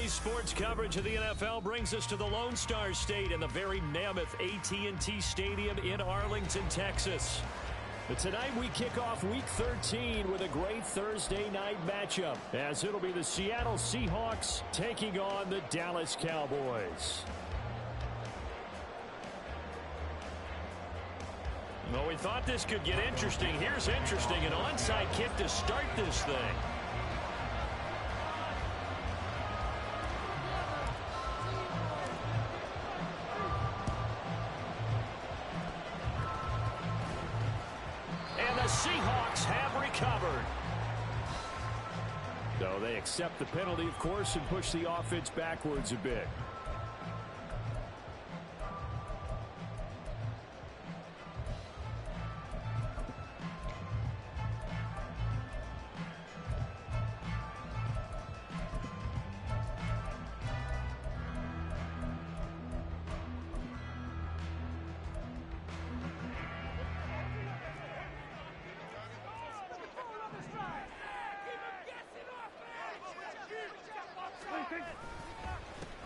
Today's sports coverage of the NFL brings us to the Lone Star State and the very mammoth AT&T Stadium in Arlington, Texas. But tonight we kick off Week 13 with a great Thursday night matchup, as it'll be the Seattle Seahawks taking on the Dallas Cowboys. Well, we thought this could get interesting. Here's interesting, an onside kick to start this thing. And the Seahawks have recovered. So they accept the penalty, of course, and push the offense backwards a bit.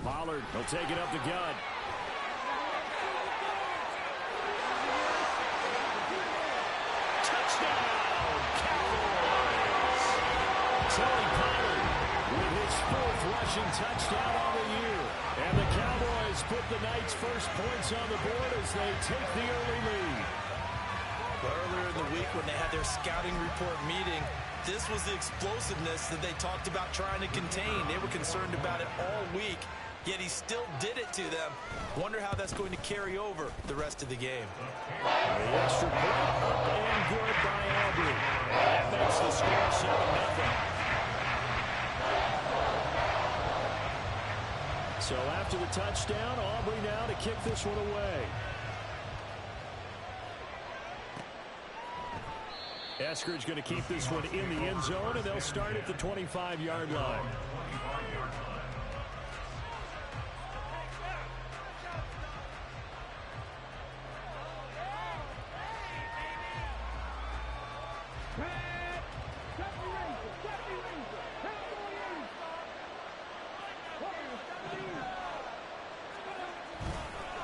Pollard will take it up the gut. Touchdown, Cowboys! Tony Pollard with his fourth rushing touchdown on the year. And the Cowboys put the Knights' first points on the board as they take the early lead. Earlier in the week when they had their scouting report meeting, this was the explosiveness that they talked about trying to contain. They were concerned about it all week, yet he still did it to them. Wonder how that's going to carry over the rest of the game. The extra point up and good by Aubrey. That makes the score 7-0. So after the touchdown, Aubrey now to kick this one away. Eskridge going to keep this one in the end zone, and they'll start at the 25-yard line.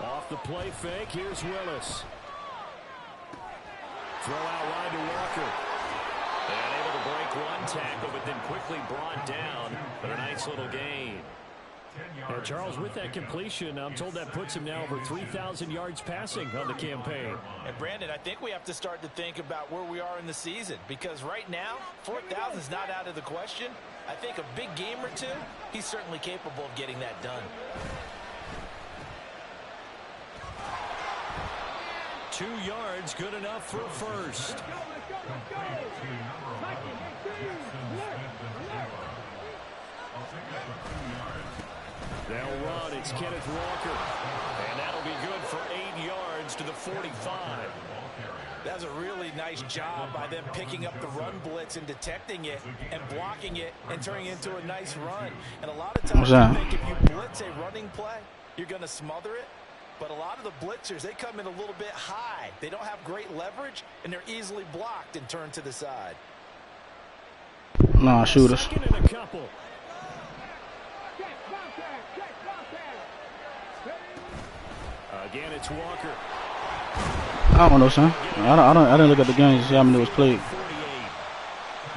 Off the play fake, here's Willis. Throw out wide to Walker. And able to break one tackle, but then quickly brought down. But a nice little gain. Now, Charles, with that completion, I'm told that puts him now over 3,000 yards passing on the campaign. And, Brandon, I think we have to start to think about where we are in the season. Because right now, 4,000 is not out of the question. I think a big game or two, he's certainly capable of getting that done. 2 yards, good enough for a first. They'll run. It's Kenneth Walker. And that'll be good for 8 yards to the 45. That's a really nice job by them picking up the run blitz and detecting it and blocking it and turning it into a nice run. And a lot of times I think if you blitz a running play, you're going to smother it. But a lot of the blitzers, they come in a little bit high. They don't have great leverage, and they're easily blocked and turned to the side. Nah, shooters. Second and a couple. Again, it's Walker. I don't know, son. I didn't look at the game to see how many was played.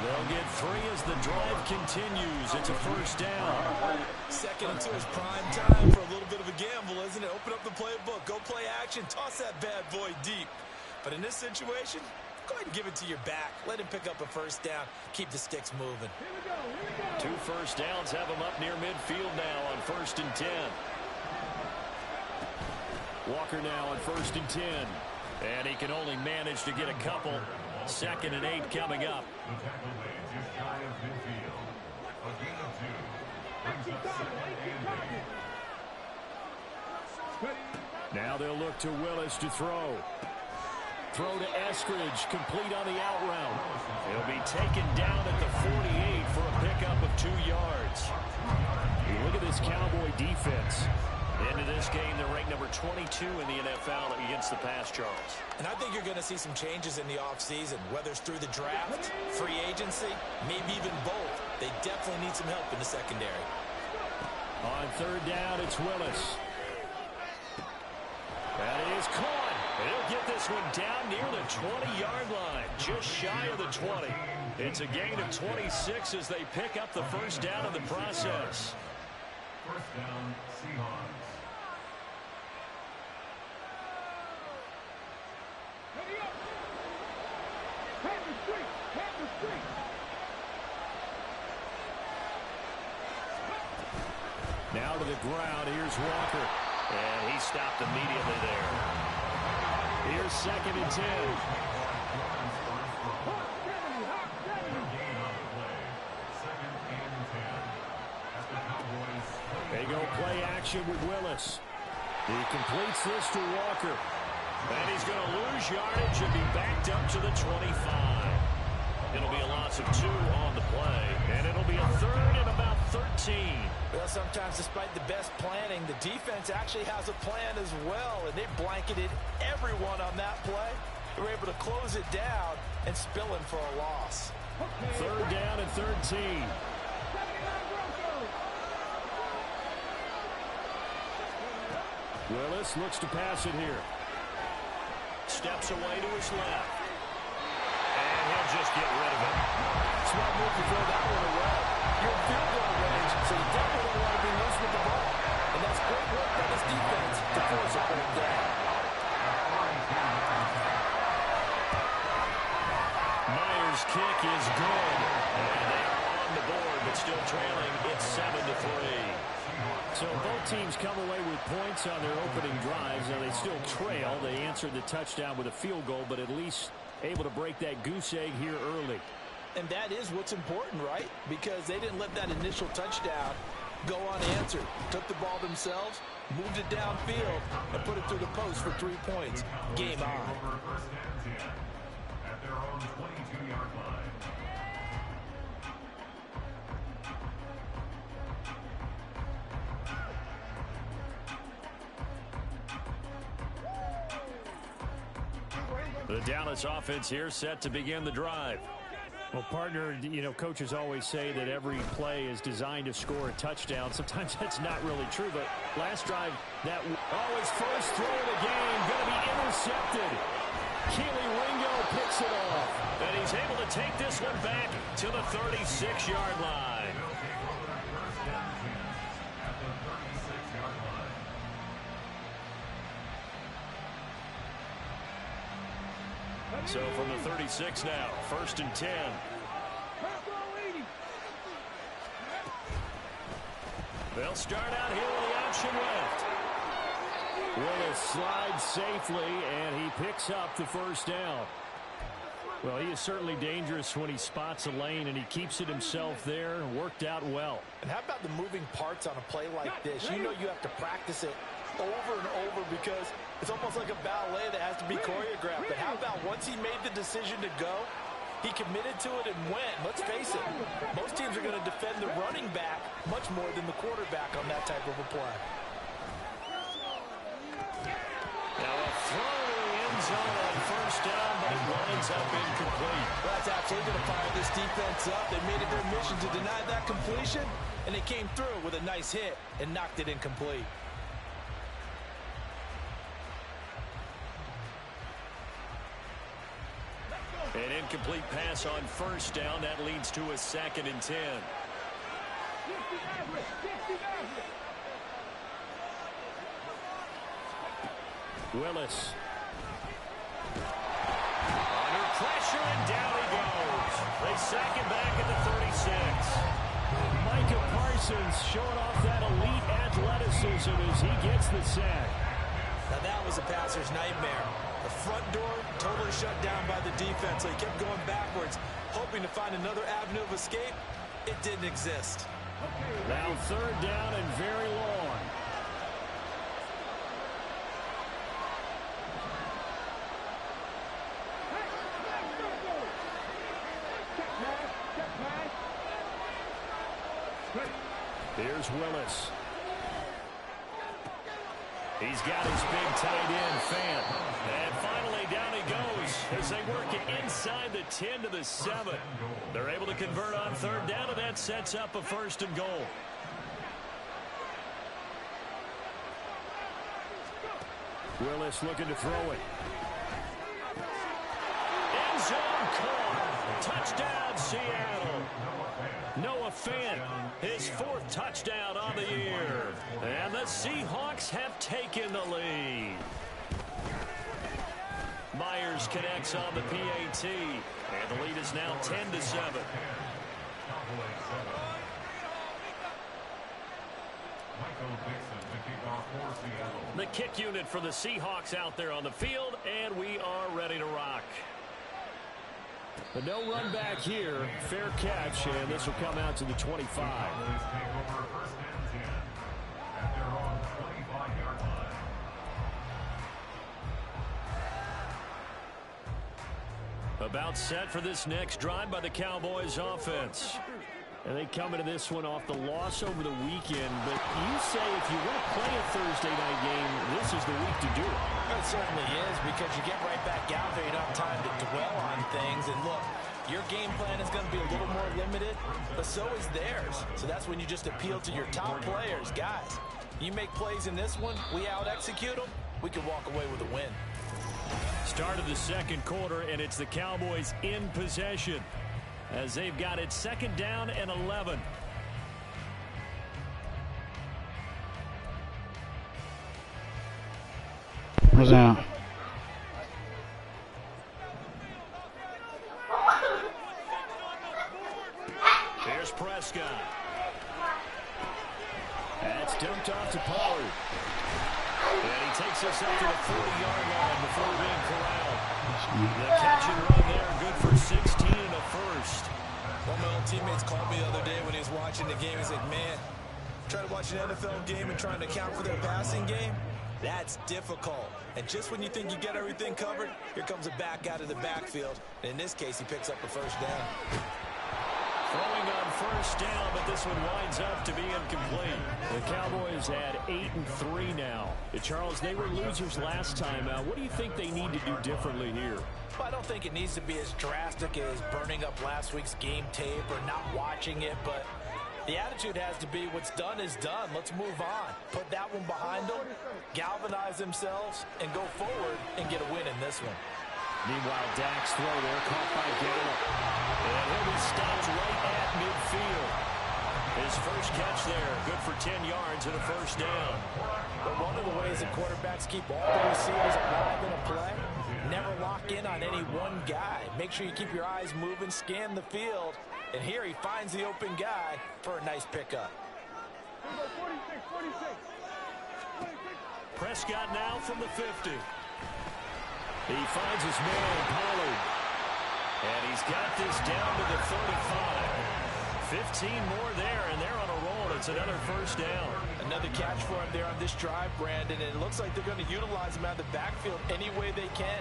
They'll get 3 as the drive continues. It's a first down. Second and 2 is prime time for a little bit of a gamble, isn't it? Open up the playbook, go play action, toss that bad boy deep. But in this situation, go ahead and give it to your back. Let him pick up a first down. Keep the sticks moving. 2 first downs have him up near midfield now on 1st and 10. Walker now on 1st and 10. And he can only manage to get a couple. 2nd and 8 coming up. Now they'll look to Willis to throw. Throw to Eskridge, complete on the out route. He'll be taken down at the 48 for a pickup of 2 yards. Look at this Cowboy defense. Into this game, they're ranked number 22 in the NFL against the pass, Charles. And I think you're going to see some changes in the offseason, whether it's through the draft, free agency, maybe even both. They definitely need some help in the secondary. On third down, it's Willis. That is caught. He'll get this one down near the 20-yard line, just shy of the 20. It's a gain of 26 as they pick up the first down in the process. First down, Seahawks. Now to the ground. Here's Walker. And he stopped immediately there. Here's 2nd and 10. They go play action with Willis. He completes this to Walker. And he's going to lose yardage and be backed up to the 25. It'll be a loss of 2 on the play. And it'll be a 3rd and about 13. Well, sometimes despite the best planning, the defense actually has a plan as well, and they blanketed everyone on that play. They were able to close it down and spill him for a loss. 3rd down and 13. Willis looks to pass it here. Steps away to his left. And he'll just get rid of it. Smart move to throw that one away. You're in field goal range, so you definitely don't want to be loose with the ball. And that's great work by this defense to force a third down. Myers' kick is good. And they are on the board, but still trailing. It's 7-3. So both teams come away with points on their opening drives. Now they still trail. They answered the touchdown with a field goal, but at least able to break that goose egg here early. And that is what's important, right? Because they didn't let that initial touchdown go unanswered. Took the ball themselves, moved it downfield, and put it through the post for 3 points. Game on. At their own 22-yard line. The Dallas offense here set to begin the drive. Well, partner, you know, coaches always say that every play is designed to score a touchdown. Sometimes that's not really true, but last drive, that his first throw of the game going to be intercepted. Keely Ringo picks it off, and he's able to take this one back to the 36-yard line. So from the 36 now, 1st and 10. They'll start out here with the option left. Willis slides safely, and he picks up the first down. Well, he is certainly dangerous when he spots a lane, and he keeps it himself there. Worked out well. And how about the moving parts on a play like this? You know you have to practice it over and over because it's almost like a ballet that has to be choreographed. But how about once he made the decision to go, he committed to it and went. Let's face it, most teams are going to defend the running back much more than the quarterback on that type of a play. Now a throw to the end zone on first down, but it winds up incomplete. Well, that's absolutely going to fire this defense up. They made it their mission to deny that completion, and they came through with a nice hit and knocked it incomplete. An incomplete pass on first down. That leads to a 2nd and 10. Willis. Under pressure, and down he goes. They sack him back at the 36. Micah Parsons showing off that elite athleticism as he gets the sack. Now that was a passer's nightmare. The front door totally shut down by the defense, so he kept going backwards, hoping to find another avenue of escape. It didn't exist. Now 3rd down and very long. Here's Willis. He's got his big tight end, Fant. And finally, down he goes as they work it inside the 10 to the 7. They're able to convert on 3rd down, and that sets up a 1st and goal. Willis looking to throw it. End zone caught. Touchdown, Seattle. Noah Fant, his 4th touchdown on the year. And the Seahawks have taken the lead. Myers connects on the PAT. And the lead is now 10-7. The kick unit for the Seahawks out there on the field, and we are ready to rock. But no run back here. Fair catch, and this will come out to the 25. About set for this next drive by the Cowboys offense. And they come into this one off the loss over the weekend. But you say if you want to play a Thursday night game, this is the week to do it. It certainly is, because you get right back out there. You don't have time to dwell on things. And look, your game plan is going to be a little more limited, but so is theirs. So that's when you just appeal to your top players. Guys, you make plays in this one, we out-execute them, we can walk away with a win. Start of the second quarter, and it's the Cowboys in possession as they've got it 2nd down and 11. What's that? Here's Prescott. That's dumped off to Pollard. And he takes us up to the 40-yard line before being corralled. The catch and run there, good for 16 and a first. One of my old teammates called me the other day when he was watching the game. He said, man, trying to watch an NFL game and trying to account for their passing game, that's difficult. And just when you think you get everything covered, here comes a back out of the backfield. And in this case, he picks up a first down. Throwing on first down, but this one winds up to be incomplete. The Cowboys had 8-3 now. Charles, they were losers last time out. What do you think they need to do differently here? Well, I don't think it needs to be as drastic as burning up last week's game tape or not watching it, but the attitude has to be what's done is done. Let's move on. Put that one behind them, galvanize themselves, and go forward and get a win in this one. Meanwhile, Dak's throw there caught by Gallup. And he'll be stopped right at midfield. His first catch there, good for 10 yards and a first down. But one of the ways that quarterbacks keep all the receivers alive in a play, never lock in on any one guy. Make sure you keep your eyes moving, scan the field. And here he finds the open guy for a nice pickup. Prescott now from the 50. He finds his man, Pollard. And he's got this down to the 35. 15 more there, and they're on a roll. It's another first down. Another catch for him there on this drive, Brandon. And it looks like they're going to utilize him out of the backfield any way they can.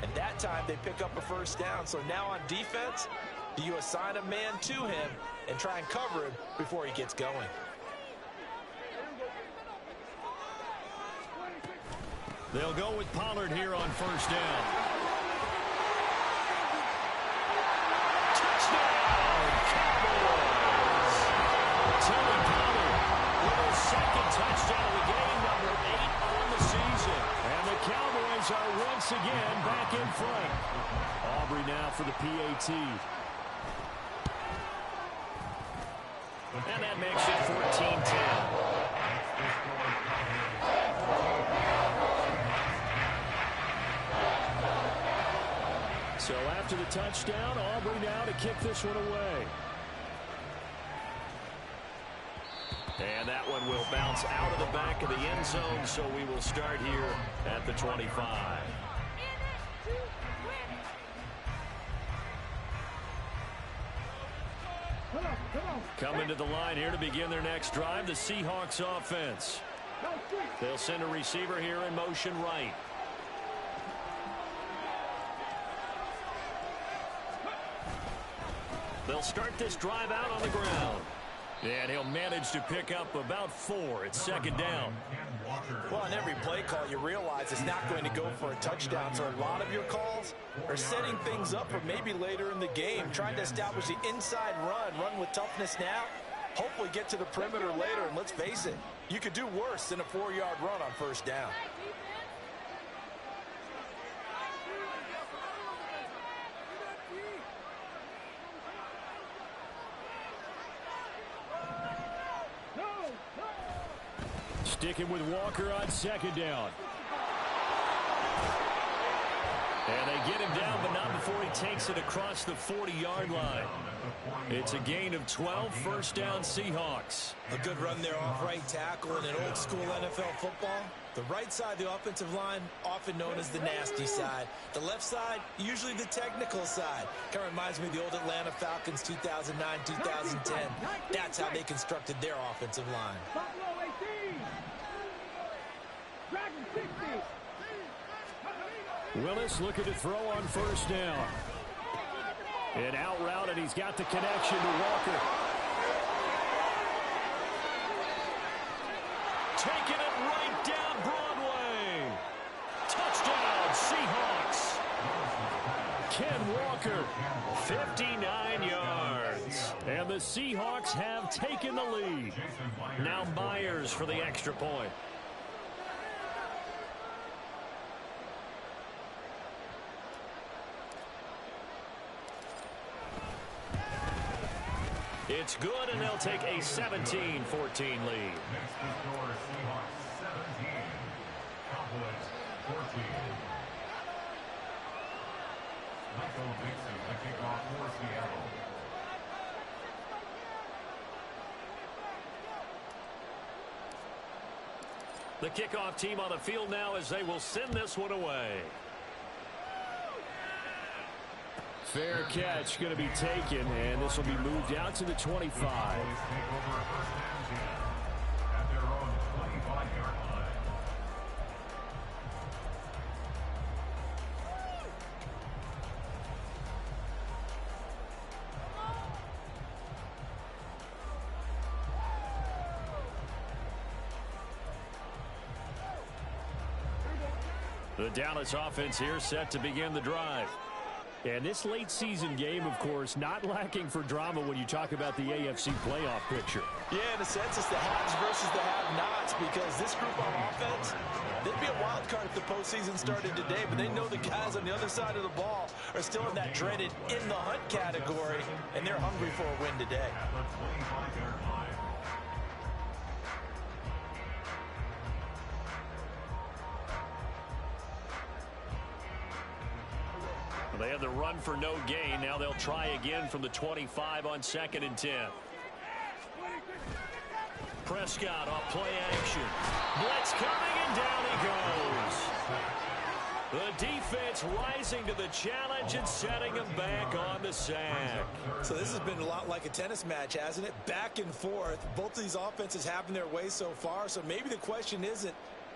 And that time they pick up a first down. So now on defense, do you assign a man to him and try and cover him before he gets going? They'll go with Pollard here on first down. Touchdown, Cowboys! Tony Pollard with his 2nd touchdown of the game, number 8 on the season. And the Cowboys are once again back in front. Aubrey now for the PAT. And that makes it 14-10. So after the touchdown, Aubrey now to kick this one away. And that one will bounce out of the back of the end zone, so we will start here at the 25. Coming to the line here to begin their next drive, the Seahawks offense. They'll send a receiver here in motion right. They'll start this drive out on the ground. And he'll manage to pick up about 4. It's 2nd down. Well, on every play call, you realize it's not going to go for a touchdown. So a lot of your calls are setting things up for maybe later in the game, trying to establish the inside run with toughness now, hopefully get to the perimeter later. And let's face it, you could do worse than a 4-yard run on first down. Sticking with Walker on second down. And they get him down, but not before he takes it across the 40-yard line. It's a gain of 12, first down Seahawks. A good run there off right tackle in an old-school NFL football. The right side of the offensive line, often known as the nasty side. The left side, usually the technical side. Kind of reminds me of the old Atlanta Falcons 2009, 2010. That's how they constructed their offensive line. Willis looking to throw on first down. An out route, and he's got the connection to Walker. Taking it right down Broadway. Touchdown, Seahawks. Ken Walker, 59 yards. And the Seahawks have taken the lead. Now Myers for the extra point. It's good, and they'll take a 17-14 lead. Next to score, Seahawks 17, Cowboys 14. Michael Dixon, the kickoff for Seattle. The kickoff team on the field now as they will send this one away. Fair catch going to be taken, and this will be moved out to the 25. Take over first down team at their own 25-yard line. The Dallas offense here set to begin the drive. And this late season game, of course, not lacking for drama when you talk about the AFC playoff picture. Yeah, in a sense, it's the haves versus the have-nots, because this group on offense, they'd be a wild card if the postseason started today, but they know the guys on the other side of the ball are still in that dreaded in-the-hunt category, and they're hungry for a win today. At the 25-yard line. They had the run for no gain. Now they'll try again from the 25 on 2nd and 10. Prescott off play action. Blitz coming, and down he goes. The defense rising to the challenge and setting him back on the sack. So this has been a lot like a tennis match, hasn't it? Back and forth. Both of these offenses having their way so far. So maybe the question isn't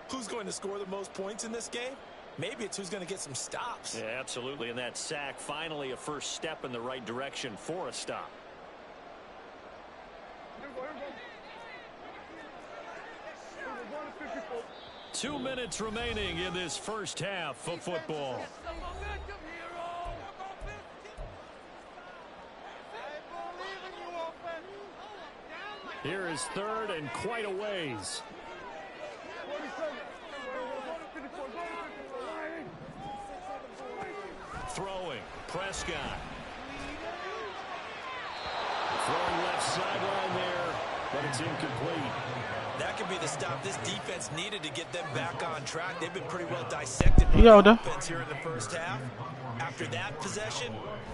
who's going to score the most points in this game. Maybe it's who's going to get some stops. Yeah, absolutely. And that sack, finally a first step in the right direction for a stop. Two minutes remaining in this first half of football. Here is third and quite a ways. Throwing, Prescott. Throwing left sideline there, but it's incomplete. That could be the stop this defense needed to get them back on track. They've been pretty well dissected by the offense here in the first half. After that possession,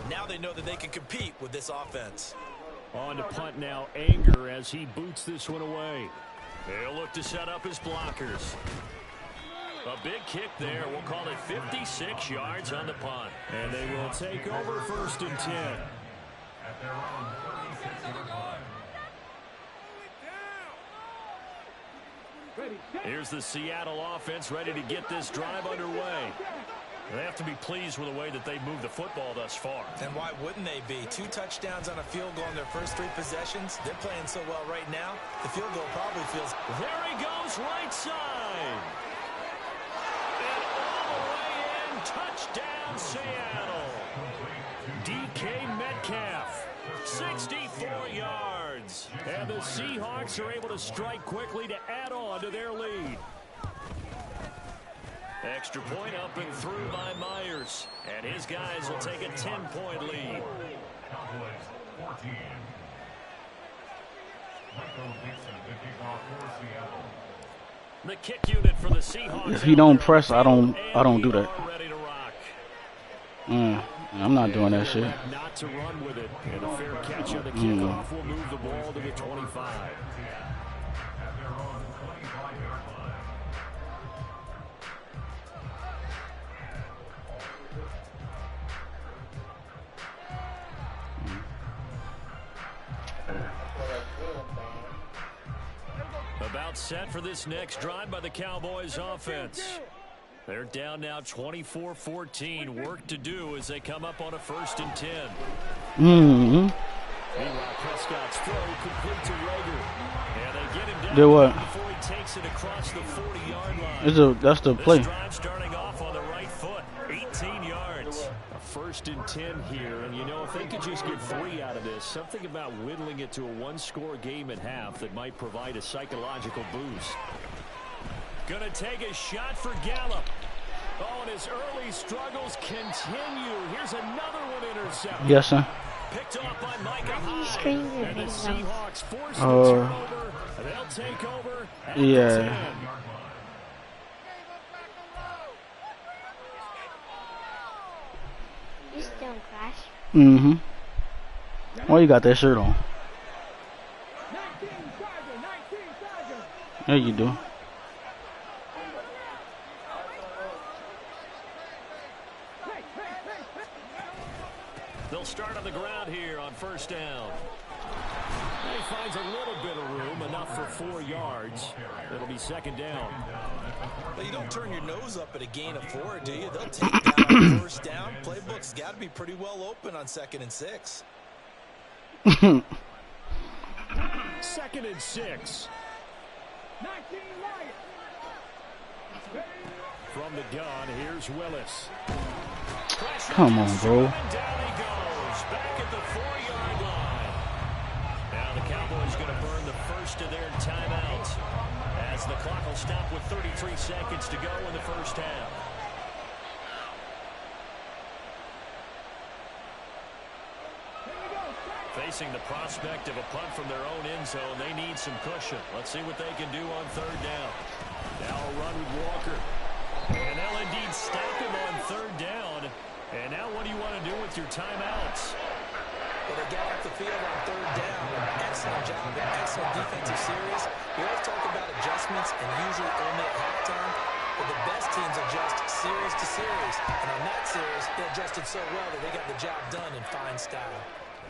now they know that they can compete with this offense. On to punt now, Anger as he boots this one away. He'll look to set up his blockers. A big kick there. We'll call it 56 yards on the punt. And they will take over 1st and 10. At their own 36-yard line. Here's the Seattle offense ready to get this drive underway. They have to be pleased with the way that they've moved the football thus far. And why wouldn't they be? 2 touchdowns on a field goal in their first 3 possessions. They're playing so well right now. The field goal probably feels... There he goes, right side. And all the way in, touchdown Seattle. DK Metcalf, 64 yards. And the Seahawks are able to strike quickly to add on to their lead. Extra point up and through by Myers. And his guys will take a 10-point lead. Cowboys 14. Michael Dixon, the kickoff for Seattle. The kick unit for the Seahawks. If he don't press, I don't do that. Ready to rock. I'm not doing that shit. Not to run with it. And a fair catch on the kickoff will move the ball to the 25. About set for this next drive by the Cowboys offense. They're down now 24-14. Work to do as they come up on a 1st and 10. Meanwhile, Prescott's throw complete to Rager. And they get him down Do what? before he takes it across the 40-yard line. That's the play. This drive starting off on the right foot. 18 yards. A 1st and 10 here. And, you know, if they could just get 3 out of this, something about whittling it to a one-score game at half that might provide a psychological boost. Gonna take a shot for Gallup. Oh, and his early struggles continue. Here's another one intercepted. Yes, sir. Picked off by Micah Hyde. And the Seahawks force the turnover. They'll take over at the 10. You still crash? Mm-hmm. Why you got that shirt on? There you do. They'll start on the ground here on 1st down. He finds a little bit of room, enough for 4 yards. It'll be 2nd down. But you don't turn your nose up at a gain of 4, do you? They'll take it down on 1st down. Playbook's got to be pretty well open on 2nd and 6. 2nd and 6. From the gun, here's Willis. Come on, bro. Down he goes, back at the 4-yard line. Now the Cowboys going to burn the first of their timeouts as the clock will stop with 33 seconds to go in the 1st half. Facing the prospect of a punt from their own end zone, they need some cushion. Let's see what they can do on 3rd down. Now a run with Walker. And they'll indeed stop him on 3rd down. And now what do you want to do with your timeouts? Well, they got off the field on 3rd down. Excellent job, an excellent defensive series. We always talk about adjustments and usually only at halftime. But the best teams adjust series to series. And on that series, they adjusted so well that they got the job done in fine style.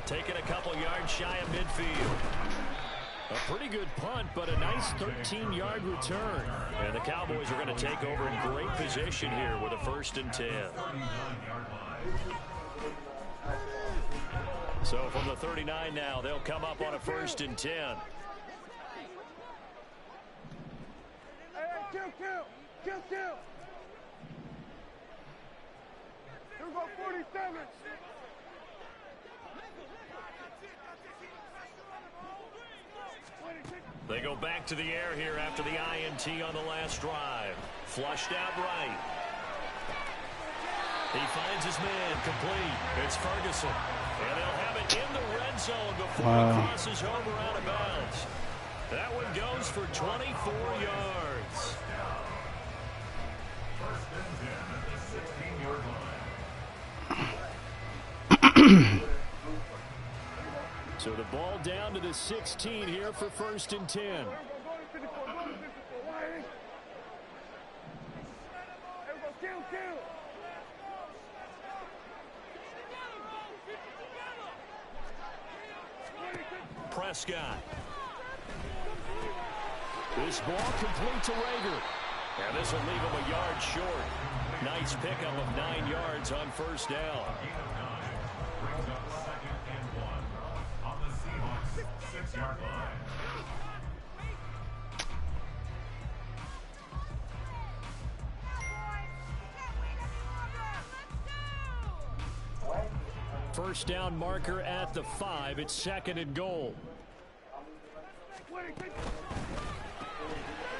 Taking a couple yards shy of midfield. A pretty good punt, but a nice 13-yard return. And the Cowboys are going to take over in great position here with a 1st and 10. So from the 39 now, they'll come up on a 1st and 10. Kill. Here we go, 47. They go back to the air here after the INT on the last drive. Flushed out right. He finds his man complete. It's Ferguson. And they'll have it in the red zone before he crosses over out of bounds. That one goes for 24 yards. 1st and 10 at the 16-yard line. So the ball down to the 16 here for 1st and 10. Prescott. This ball complete to Rager. And this will leave him a yard short. Nice pickup of 9 yards on 1st down. Brings up 2nd and 1 on the Seahawks 6-yard line. First down marker at the 5. It's 2nd and goal.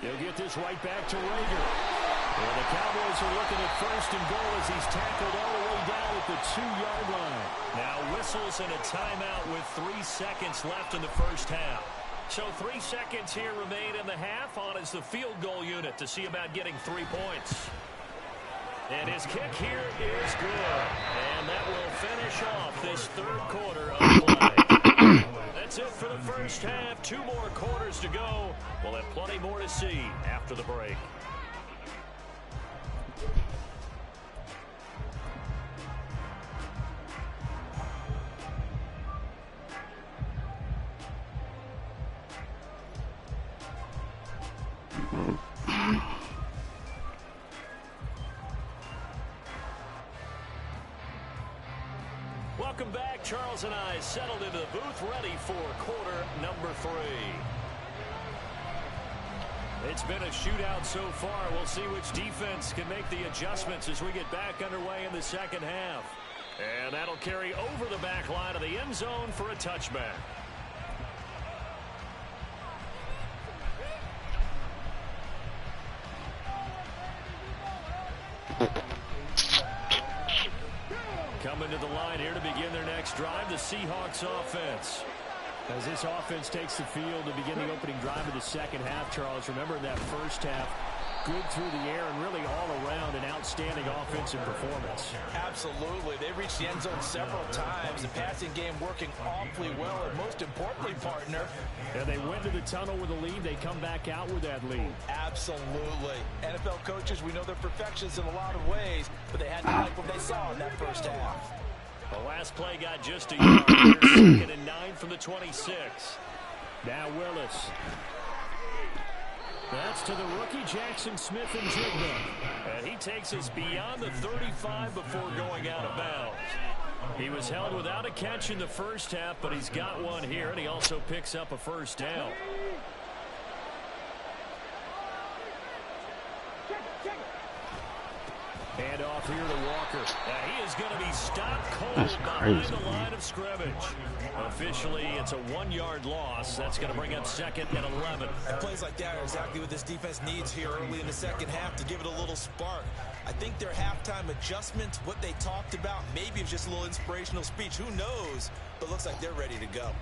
He'll get this right back to Rager. And the Cowboys are looking at 1st and goal as he's tackled all the way down at the 2-yard line. Now whistles and a timeout with 3 seconds left in the 1st half. So 3 seconds here remain in the half. On is the field goal unit to see about getting 3 points. And his kick here is good. And that will finish off this third quarter of play. That's it for the first half. 2 more quarters to go. We'll have plenty more to see after the break. Welcome back. Charles and I settled into the booth, ready for quarter number 3. It's been a shootout so far. We'll see which defense can make the adjustments as we get back underway in the second half. And that'll carry over the back line of the end zone for a touchback. Coming to the line here to begin their next drive, the Seahawks offense. As this offense takes the field to begin the opening drive of the second half, Charles, remember in that first half, good through the air and really all around an outstanding offensive performance. Absolutely. They reached the end zone several times. The passing game working awfully well, and most importantly, partner. And they went to the tunnel with a lead. They come back out with that lead. Absolutely. NFL coaches, we know they're perfectionists in a lot of ways, but they had to like what they saw in that first half. The last play got just a yard. Second and 9 from the 26. Now Willis. That's to the rookie Jackson Smith-Njigba. And he takes us beyond the 35 before going out of bounds. He was held without a catch in the first half, but he's got one here, and he also picks up a first down. Hand off here to Walker. He is going to be stopped cold behind the line of scrimmage. Officially, it's a 1-yard loss. That's going to bring up second and 11. Plays like that are exactly what this defense needs here early in the second half to give it a little spark. I think their halftime adjustments, what they talked about, maybe it's just a little inspirational speech. Who knows? But looks like they're ready to go.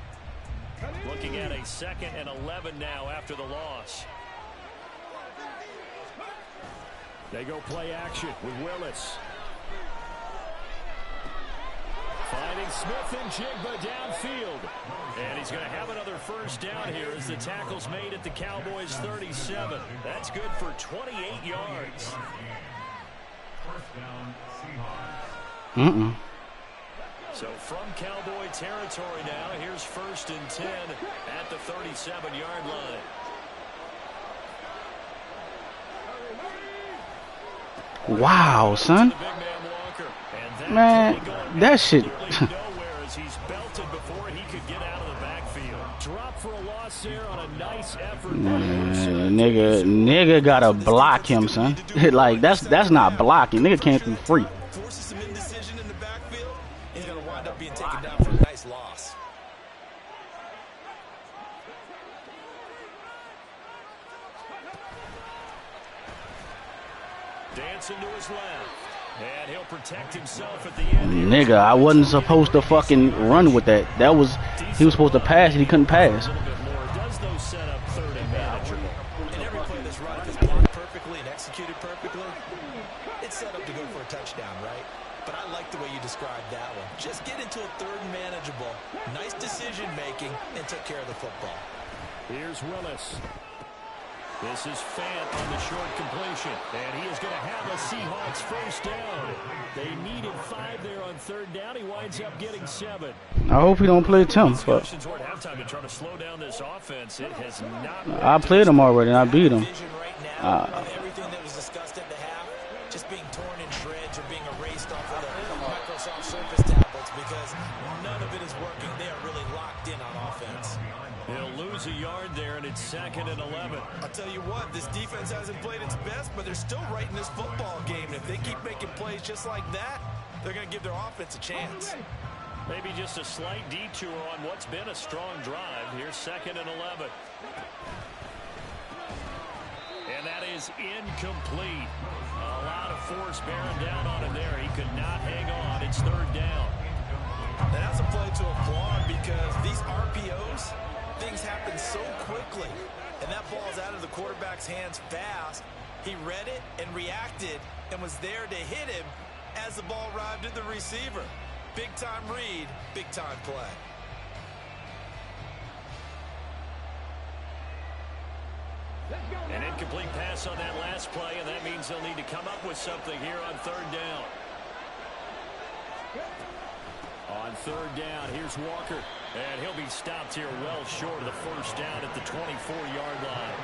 Looking at a second and 11 now after the loss. They go play action with Willis. Finding Smith-Njigba downfield. And he's going to have another first down here as the tackle's made at the Cowboys' 37. That's good for 28 yards. First down, Seahawks. So from Cowboy territory now, here's 1st and 10 at the 37-yard line. Wow, son. Man, that shit. Nigga gotta block him, son. Like that's not blocking. Nigga came through free. Forces some indecision in the backfield. He's gonna wind up being taken down for a nice loss. Dancing to his left. And he'll protect himself at the end. Nigga, I wasn't supposed to fucking run with that. He was supposed to pass and he couldn't pass. Does those set up third and manageable? And every play this run, if it's blocked perfectly and executed perfectly, it's set up to go for a touchdown, right? But I like the way you described that one. Just get into a third and manageable, nice decision making, and took care of the football. Here's Willis. This is Fant on the short completion. And he is going to have a Seahawks first down. They needed 5 there on third down. He winds up getting 7. I hope he don't play Tim. But halftime to try to slow down this offense. It has not. I played him already and I beat him. Right now, of everything that was discussed at the half, just being torn in shreds or being erased off of the Microsoft Surface tablets because none of it is working. They are really locked in on offense. He'll lose a yard there, and it's 2nd and 11. I'll tell you what, this defense hasn't played its best, but they're still right in this football game. And if they keep making plays just like that, they're going to give their offense a chance. Maybe just a slight detour on what's been a strong drive. Here's 2nd and 11. And that is incomplete. A lot of force bearing down on him there. He could not hang on. It's 3rd down. And that's a play to applaud because these RPOs, things happen so quickly, and that ball's out of the quarterback's hands fast. He read it and reacted and was there to hit him as the ball arrived at the receiver. Big-time read, big-time play. An incomplete pass on that last play, and that means they'll need to come up with something here on third down. On third down, here's Walker. And he'll be stopped here well short of the first down at the 24-yard line.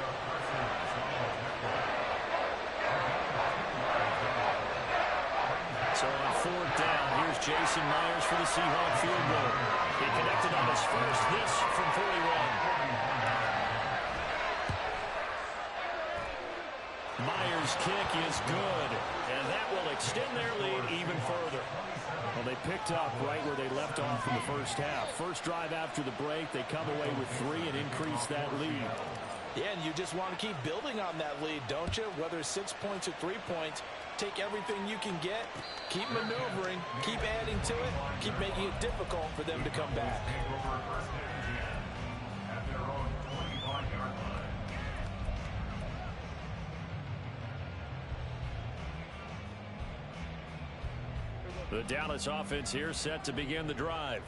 So on fourth down, here's Jason Myers for the Seahawk field goal. He connected on his first, this from 41. Myers' kick is good, and that will extend their lead even further. Well, they picked up right where they left off in the first half. First drive after the break, they come away with 3 and increase that lead. Yeah, and you just want to keep building on that lead, don't you? Whether it's 6 points or 3 points, take everything you can get, keep maneuvering, keep adding to it, keep making it difficult for them to come back. The Dallas offense here set to begin the drive.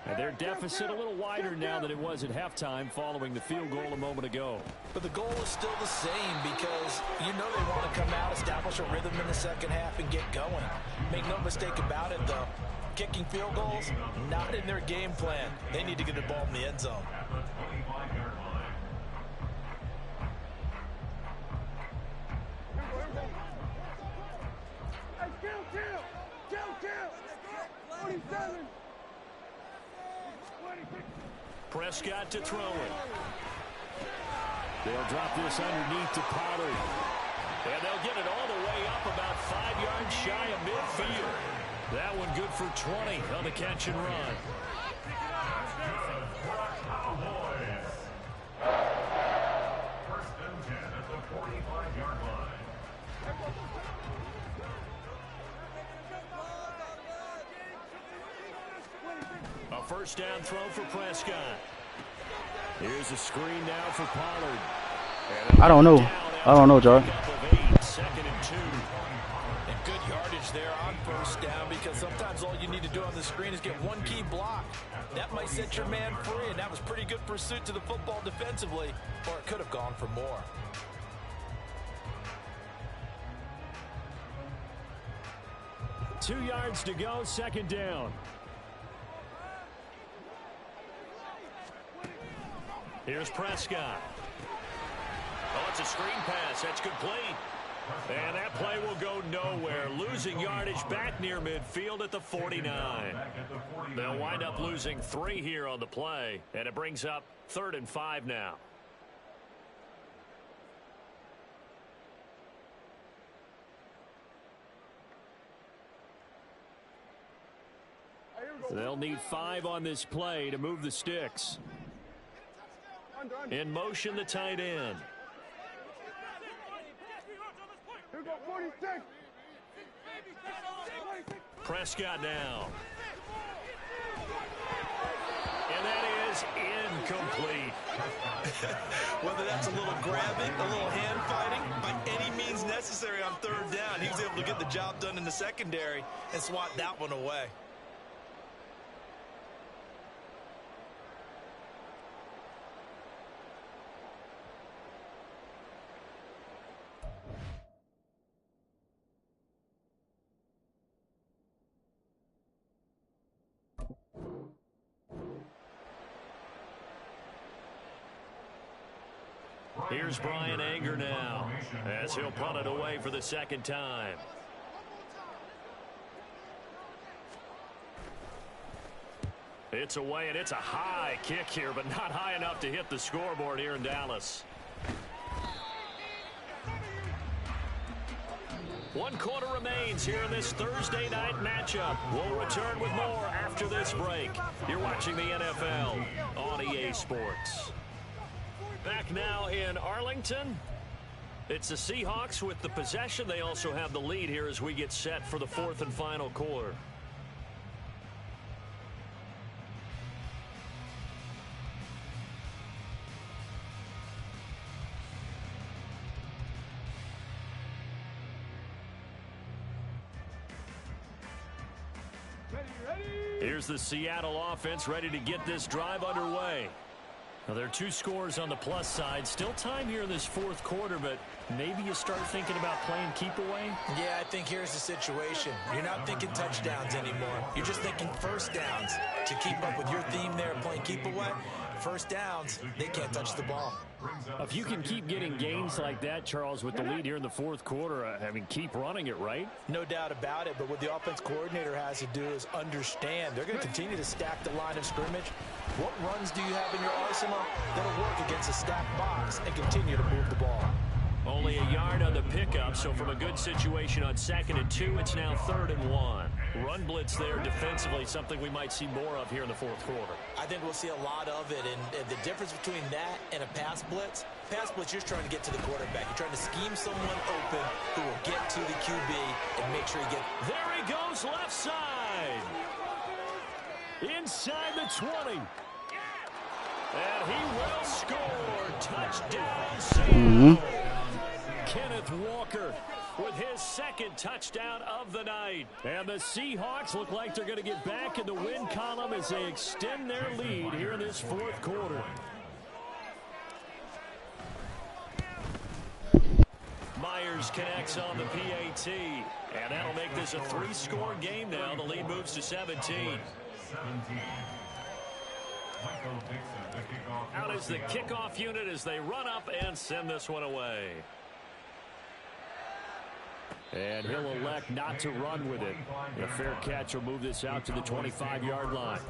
And their deficit a little wider now than it was at halftime following the field goal a moment ago. But the goal is still the same because you know they want to come out, establish a rhythm in the second half, and get going. Make no mistake about it, though. Kicking field goals, not in their game plan. They need to get the ball in the end zone. Prescott to throw it. They'll drop this underneath to Pollard. And they'll get it all the way up about 5 yards shy of midfield. That one good for 20 on the catch and run. First and 10 at the 45-yard line. A first down throw for Prescott. Here's a screen now for Pollard. I don't know. I don't know, Jar. Second and 2. And good yardage there on first down because sometimes all you need to do on the screen is get one key block. That might set your man free, and that was pretty good pursuit to the football defensively, or it could have gone for more. Two yards to go, second down. Here's Prescott. Oh, it's a screen pass. That's complete. And that play will go nowhere. Losing yardage back near midfield at the 49. They'll wind up losing 3 here on the play. And it brings up 3rd and 5 now. They'll need 5 on this play to move the sticks. In motion, the tight end. Here go 46. Prescott now. And that is incomplete. Whether that's a little grabbing, a little hand fighting, by any means necessary on 3rd down, he was able to get the job done in the secondary and swat that one away. Here's Brian Anger now as he'll punt it away for the second time. It's away, and it's a high kick here, but not high enough to hit the scoreboard here in Dallas. 1 quarter remains here in this Thursday night matchup. We'll return with more after this break. You're watching the NFL on EA Sports. Back now in Arlington. It's the Seahawks with the possession. They also have the lead here as we get set for the 4th and final quarter. Here's the Seattle offense ready to get this drive underway. Now, there are 2 scores on the plus side. Still time here in this fourth quarter, but maybe you start thinking about playing keep away? Yeah, I think here's the situation. You're not thinking touchdowns anymore. You're just thinking first downs. To keep up with your theme there of playing keep away, first downs, they can't touch the ball. If you can keep getting gains like that, Charles, with the lead here in the fourth quarter, I mean, keep running it, right? No doubt about it, but what the offense coordinator has to do is understand they're going to continue to stack the line of scrimmage. What runs do you have in your arsenal that'll work against a stacked box and continue to move the ball? Only a yard on the pickup, so from a good situation on 2nd and 2, it's now 3rd and 1. Run blitz there defensively, something we might see more of here in the fourth quarter. I think we'll see a lot of it, and the difference between that and a pass blitz, you're trying to get to the quarterback. You're trying to scheme someone open who will get to the QB and make sure you get... There he goes, left side. Inside the 20. And he will score. Touchdown, Seattle. Kenneth Walker with his 2nd touchdown of the night. And the Seahawks look like they're going to get back in the win column as they extend their lead here in this fourth quarter. Myers connects on the PAT. And that'll make this a 3-score game now. The lead moves to 17. Out is the kickoff unit as they run up and send this one away. And he'll elect not to run with it. A fair catch will move this out to the 25-yard line.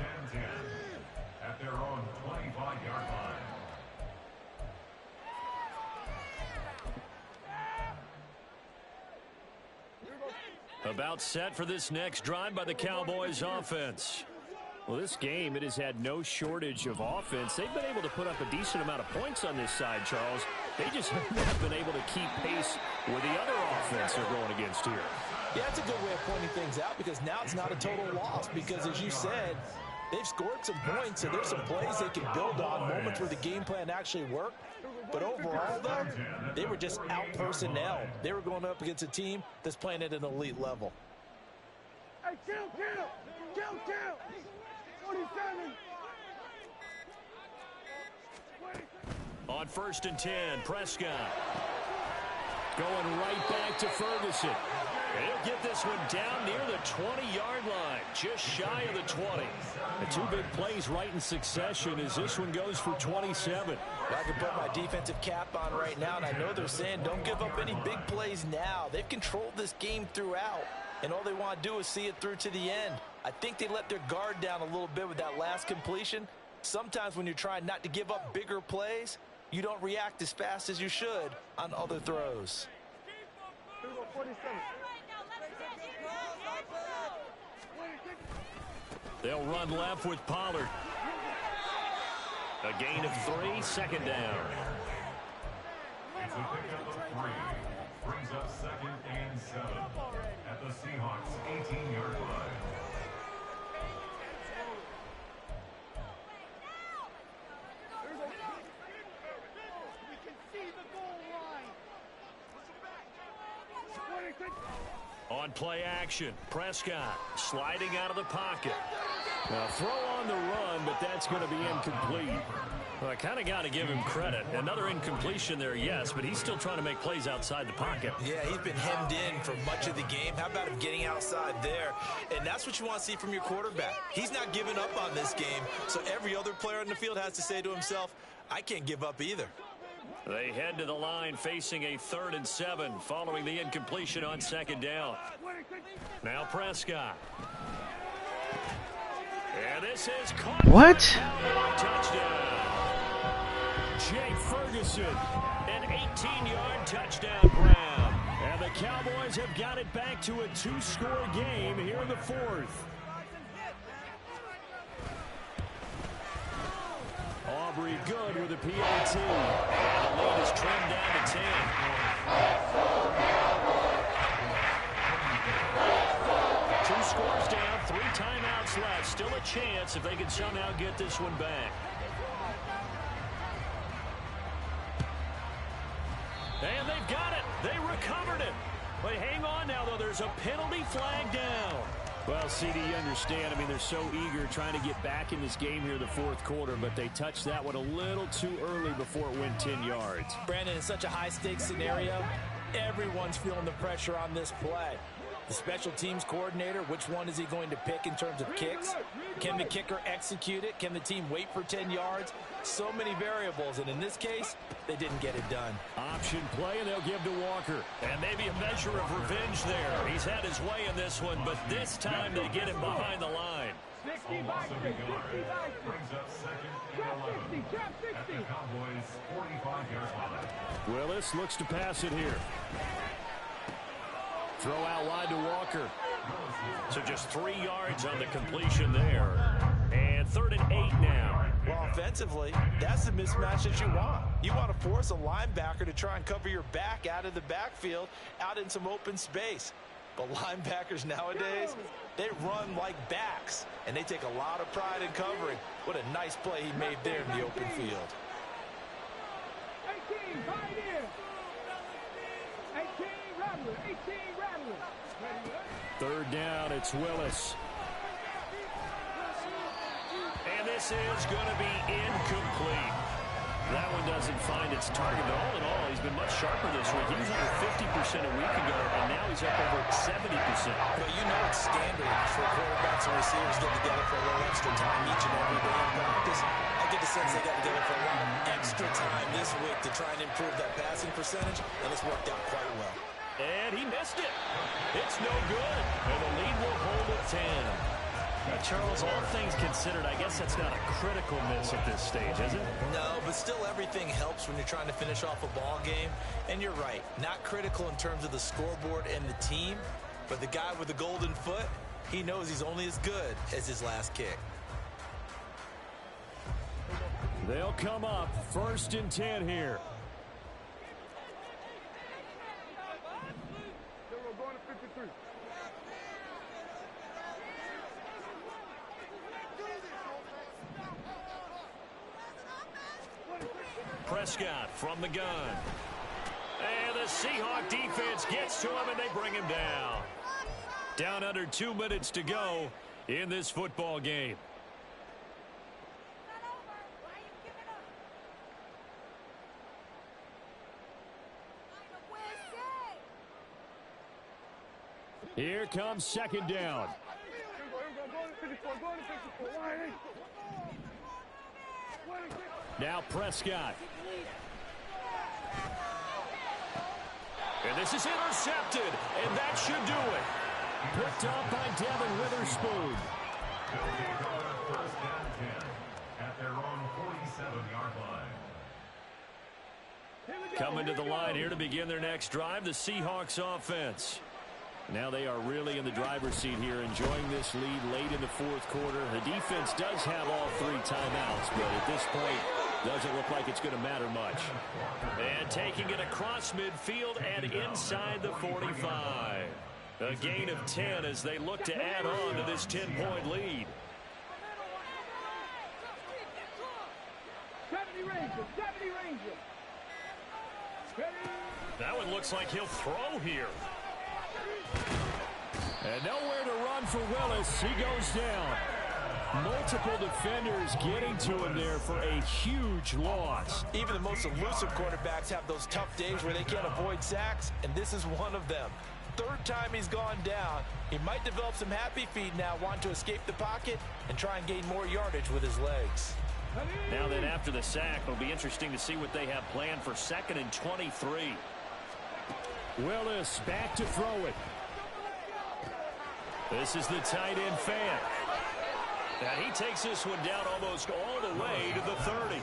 At their own 25-yard line. About set for this next drive by the Cowboys offense. Well, this game, it has had no shortage of offense. They've been able to put up a decent amount of points on this side, Charles. They just haven't been able to keep pace with the other offense they're going against here. Yeah, that's a good way of pointing things out because now it's not a total loss because, as you said, they've scored some points and there's some plays they can build on, moments where the game plan actually worked. But overall, though, they were just out-personnel. They were going up against a team that's playing at an elite level. Hey, count! 47! On 1st and 10, Prescott going right back to Ferguson. He'll get this one down near the 20-yard line, just shy of the 20. The 2 big plays right in succession as this one goes for 27. I can put my defensive cap on right now, and I know they're saying don't give up any big plays now. They've controlled this game throughout, and all they want to do is see it through to the end. I think they let their guard down a little bit with that last completion. Sometimes when you're trying not to give up bigger plays, you don't react as fast as you should on other throws. 47. They'll run left with Pollard. A gain of 3, 2nd down. It's a pickup of 3. Brings up 2nd and 7 at the Seahawks 18-yard line. We can see the goal line. On play action, Prescott sliding out of the pocket. Now throw on the run, but that's going to be incomplete. Well, I kind of got to give him credit. Another incompletion there, yes, but he's still trying to make plays outside the pocket. Yeah, he's been hemmed in for much of the game. How about him getting outside there? And that's what you want to see from your quarterback. He's not giving up on this game, so every other player on the field has to say to himself, I can't give up either. They head to the line facing a 3rd and 7 following the incompletion on 2nd down. Now Prescott. And this is caught. What? Touchdown. Jake Ferguson, an 18-yard touchdown grab. And the Cowboys have got it back to a 2-score game here in the 4th. Aubrey good with a PAT. And the lead is trimmed down to 10. 2 scores down, 3 timeouts left. Still a chance if they can somehow get this one back. And they've got it. They recovered it. But hang on now, though. There's a penalty flag down. Well, CD, you understand. I mean, they're so eager trying to get back in this game here in the fourth quarter, but they touched that one a little too early before it went 10 yards. Brandon, in such a high-stakes scenario, everyone's feeling the pressure on this play. The special teams coordinator, which one is he going to pick in terms of kicks? Can the kicker execute it? Can the team wait for 10 yards? So many variables, and in this case, they didn't get it done. Option play, and they'll give to Walker. And maybe a measure of revenge there. He's had his way in this one, but this time they get him behind the line. 60 by 60, 60 by 60. Brings up second Trap and 11 60, trap at 60. the Cowboys' 45-yard line. Willis looks to pass it here. Throw out wide to Walker. So just 3 yards on the completion there. And 3rd and 8 now. Well, offensively, that's the mismatch that you want. You want to force a linebacker to try and cover your back out of the backfield, out in some open space. But linebackers nowadays, they run like backs, and they take a lot of pride in covering. What a nice play he made there in the open field. 18, right here. 18, Rattler, 18, Rattler. 3rd down, it's Willis. And this is going to be incomplete. That one doesn't find its target. But all in all, he's been much sharper this week. He was under 50% a week ago, and now he's up over 70%. But you know it's standard for quarterbacks and receivers get together for a little extra time each and every day in practice. I get the sense they got together for a lot of extra time this week to try and improve that passing percentage, and it's worked out quite well. And he missed it. It's no good. And the lead will hold at 10. Now, Charles, all things considered, I guess that's not a critical miss at this stage, is it? No, but still everything helps when you're trying to finish off a ball game. And you're right, not critical in terms of the scoreboard and the team, but the guy with the golden foot, he knows he's only as good as his last kick. They'll come up 1st and 10 here. Going to 53. Prescott from the gun. And the Seahawk defense gets to him, and they bring him down. Down under 2 minutes to go in this football game. Here comes 2nd down. Now Prescott. And this is intercepted, and that should do it. Picked up by Devin Witherspoon. They'll take over 1st and 10 at their own 47-yard line. Coming to the line here to begin their next drive, the Seahawks offense. Now they are really in the driver's seat here, enjoying this lead late in the 4th quarter. The defense does have all 3 timeouts, but at this point, doesn't look like it's going to matter much. And taking it across midfield and inside the 45. A gain of 10 as they look to add on to this 10-point lead. 70 Rangers, 70 Rangers. That one looks like he'll throw here. And nowhere to run for Willis. He goes down. Multiple defenders getting to him there for a huge loss. Even the most elusive quarterbacks have those tough days where they can't avoid sacks, and this is one of them. 3rd time he's gone down. He might develop some happy feet now, wanting to escape the pocket and try and gain more yardage with his legs. Now then, after the sack, it'll be interesting to see what they have planned for 2nd and 23. Willis back to throw it. This is the tight end Fant. And he takes this one down almost all the way to the 30.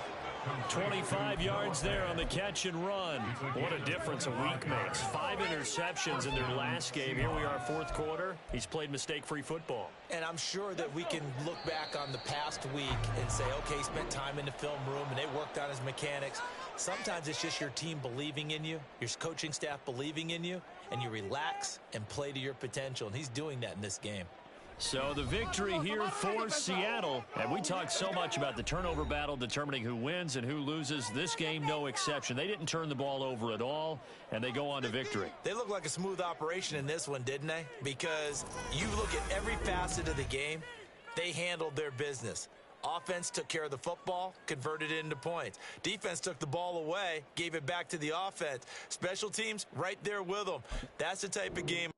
25 yards there on the catch and run. What a difference a week makes. 5 interceptions in their last game. Here we are, 4th quarter. He's played mistake-free football. And I'm sure that we can look back on the past week and say, okay, he spent time in the film room and they worked on his mechanics. Sometimes it's just your team believing in you, your coaching staff believing in you, and you relax and play to your potential. And he's doing that in this game. So the victory here for Seattle. And we talked so much about the turnover battle determining who wins and who loses. This game, no exception. They didn't turn the ball over at all, and they go on to victory. They look like a smooth operation in this one, didn't they? Because you look at every facet of the game, they handled their business. Offense took care of the football, converted it into points. Defense took the ball away, gave it back to the offense. Special teams right there with them. That's the type of game